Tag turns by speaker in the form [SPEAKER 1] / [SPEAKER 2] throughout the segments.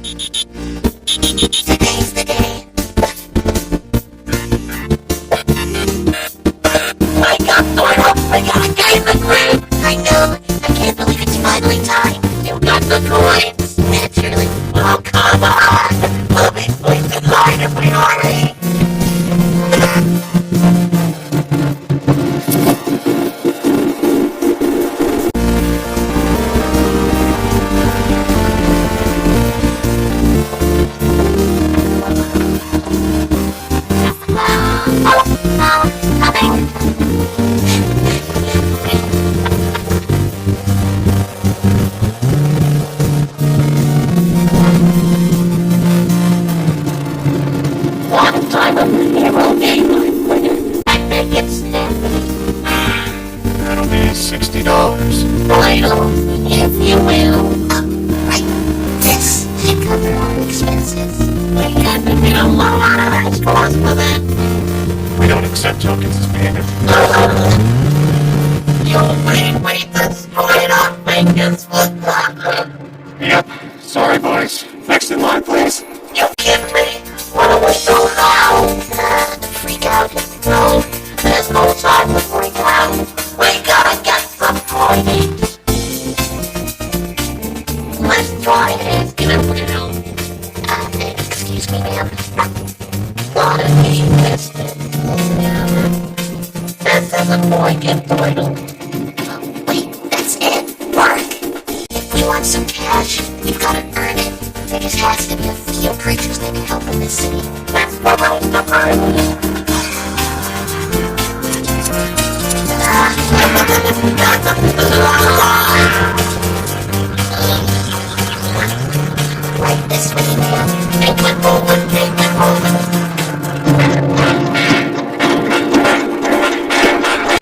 [SPEAKER 1] Today's the day. Wake up, Doyle! We got a game agreed! I know! I can't believe it's finally time! You got the coins! Naturally! Oh, come on! We'll be placed in line if we hurry! One time of the hero game line winner. I think it's snappy.
[SPEAKER 2] That'll be $60.
[SPEAKER 1] Vital, if you will. Right. This should cover our expenses. We got to get a lot of our scores with it.
[SPEAKER 2] We don't accept tokens as payment.
[SPEAKER 1] You'll wait to split our fingers with that.
[SPEAKER 2] Yep. Sorry, boys. Next in line, please.
[SPEAKER 1] You kidding me? What are we so loud? Freak out. No, there's no time to freak out. We gotta get some coins. Let's try it. Get up with it. Excuse me, ma'am. Lot of game listed. This is a boy gift title. Wait, that's it. Work. If we want some cash, we've gotta earn it. There just has to be a few creatures that can help in this city. That's what I was right this way, man. Take it over, take it over.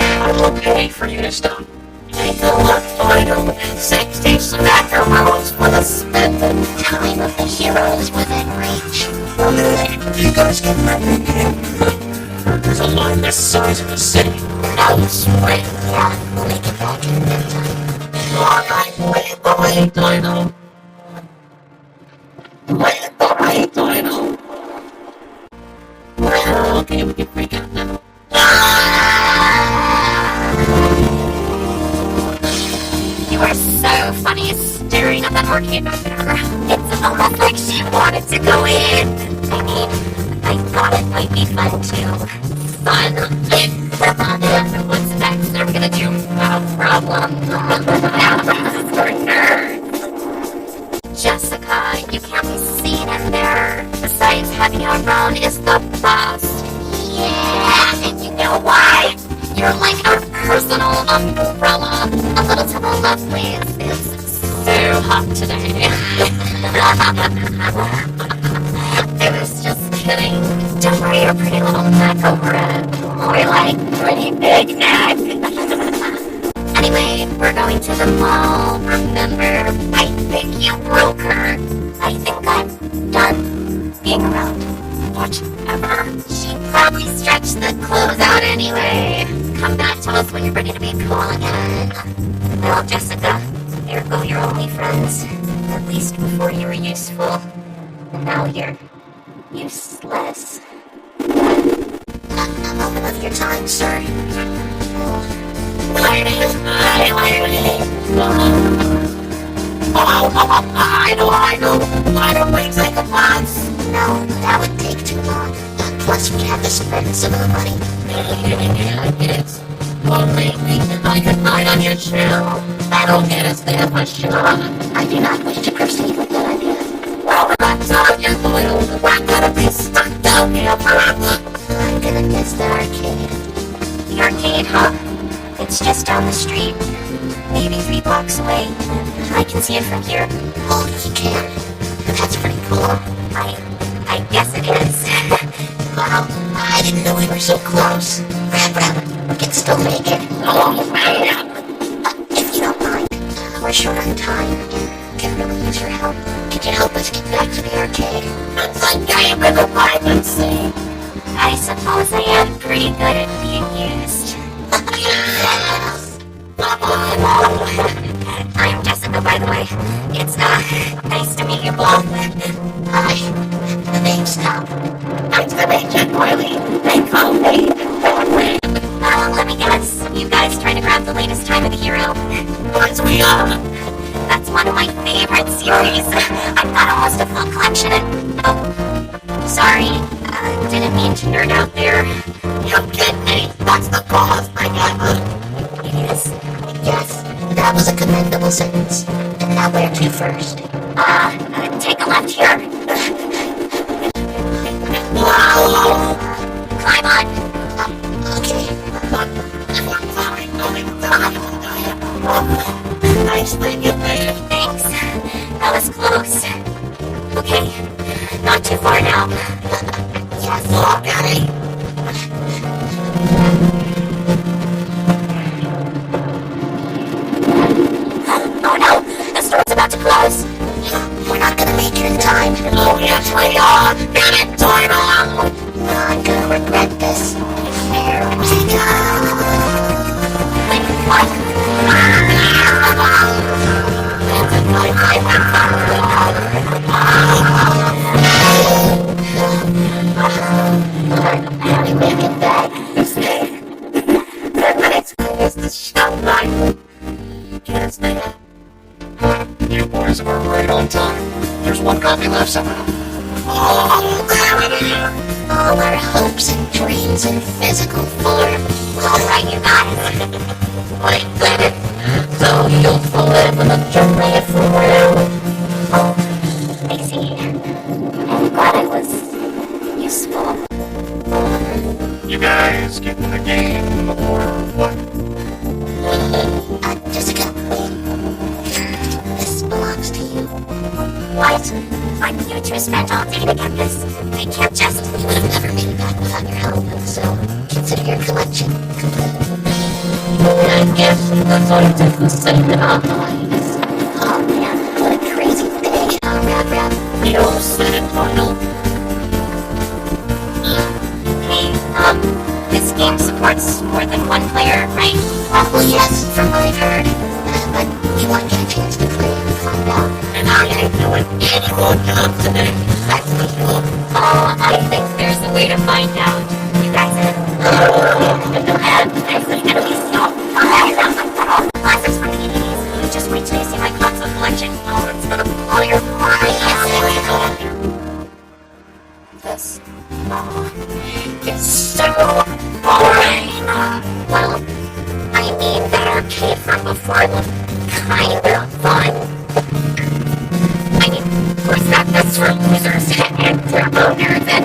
[SPEAKER 2] I will pay for you to stop.
[SPEAKER 1] Take a look, Final. 60 tobacco rolls for the spend. The time of the hero is within reach.
[SPEAKER 2] You guys can remember him. There's a line this size in the city.
[SPEAKER 1] No sweat. Yeah, we'll make it back in no time.
[SPEAKER 2] Alright, wait the way, Dino. Wait the way, Dino.
[SPEAKER 1] Well, okay, we can freak out now. You are so funny staring at that arcade back there. It's almost like she wanted to go in. I mean, I thought it might be fun too. Fun. What's next? Are we gonna do a problem? For nerds. Jessica, you can't be seen in there. Besides, having your own is the best. Yeah, and you know why? You're like our personal umbrella. A little to the left, please. It's so hot today. I was just kidding. Don't worry your pretty little neck over it. More like pretty big neck. Anyway, we're going to the mall. Remember, I think you broke her. I think I'm done being around. Whatever. She probably stretched the clothes out anyway. Come back to us when you're ready to be cool again. Well, Jessica, here go your only friends. At least before you were useful. And now you're useless. A moment of your time, sir. Lady, I know. Why don't we take a pause? No, that would take too long. Plus, we have to spend some of the money. It's only we can like a night on your show. That'll get us there for sure. I do not wish to proceed with that idea. Well, that's all you're doing. We're gonna be stuck down here forever. I'm gonna miss the arcade. The arcade, huh? It's just down the street. Maybe 3 blocks away. I can see it from here. Oh, you can? That's pretty cool. I guess it is. Well, I didn't know we were so close. RabRab, we can still make it. Oh, man. If you don't mind, we're short on time. Can really use your help. Could you help us get back to the arcade? It's a game of the piracy. I suppose I am pretty good at being used. Yes. I'm Jessica. by the way. It's, nice to meet you both. Hi. The name's Tom. Nice to meet you, Wiley. They call me RabRab. Let me guess. You guys trying to grab the latest Time of the Hero?
[SPEAKER 2] As we are.
[SPEAKER 1] That's one of my favorite series. I've got almost a full collection. Oh, sorry. Didn't mean to nerd out there.
[SPEAKER 2] You get me? That's the cause, my guy.
[SPEAKER 1] It is.
[SPEAKER 2] Yes, that was a commendable sentence. And now where to first?
[SPEAKER 1] Take a left here.
[SPEAKER 2] Wow!
[SPEAKER 1] Climb on.
[SPEAKER 2] Okay. Nice thing you made.
[SPEAKER 1] Thanks. That was close. Okay. Not too far now.
[SPEAKER 2] Yes, okay.
[SPEAKER 1] Oh no, the store's about to close.
[SPEAKER 2] We're not gonna make it in time.
[SPEAKER 1] Oh yes, we are. Get it, Toyman.
[SPEAKER 2] I'm gonna regret this. Here we go.
[SPEAKER 1] Wait, what?
[SPEAKER 2] How do we get back?
[SPEAKER 1] It's the show line.
[SPEAKER 2] Yes, they You boys were right on time. There's one copy left somehow. Oh, there it is. All our hopes and dreams in physical form.
[SPEAKER 1] Alright, you guys.
[SPEAKER 2] Wait, did it? So you'll live in a journey for real.
[SPEAKER 1] I see. I'm glad it was useful.
[SPEAKER 2] You guys get in the game or what? Jessica, this belongs to you.
[SPEAKER 1] What? I'm here to spend all day to get this. I can't just...
[SPEAKER 2] You would have never made it back without your help, so consider your collection complete. I guess that's all you did was say that I'll nice. Oh man, what a crazy day. RabRab. You said it, Arnold.
[SPEAKER 1] Hey, this game supports more than one player, right?
[SPEAKER 2] Well, yes, from what I've heard. But you want to get a chance to play and find out. And I ain't doing any more job today. That's for sure.
[SPEAKER 1] Oh, I think there's a way to find out. You guys are... Classes for PDs. Just wait till you see my console collection.
[SPEAKER 2] Oh, it's gonna blow your mind.
[SPEAKER 1] This...
[SPEAKER 2] It's so boring.
[SPEAKER 1] Well, I mean, that arcade from before was kind of fun. I mean, of course, that's for losers and turbo nerds and...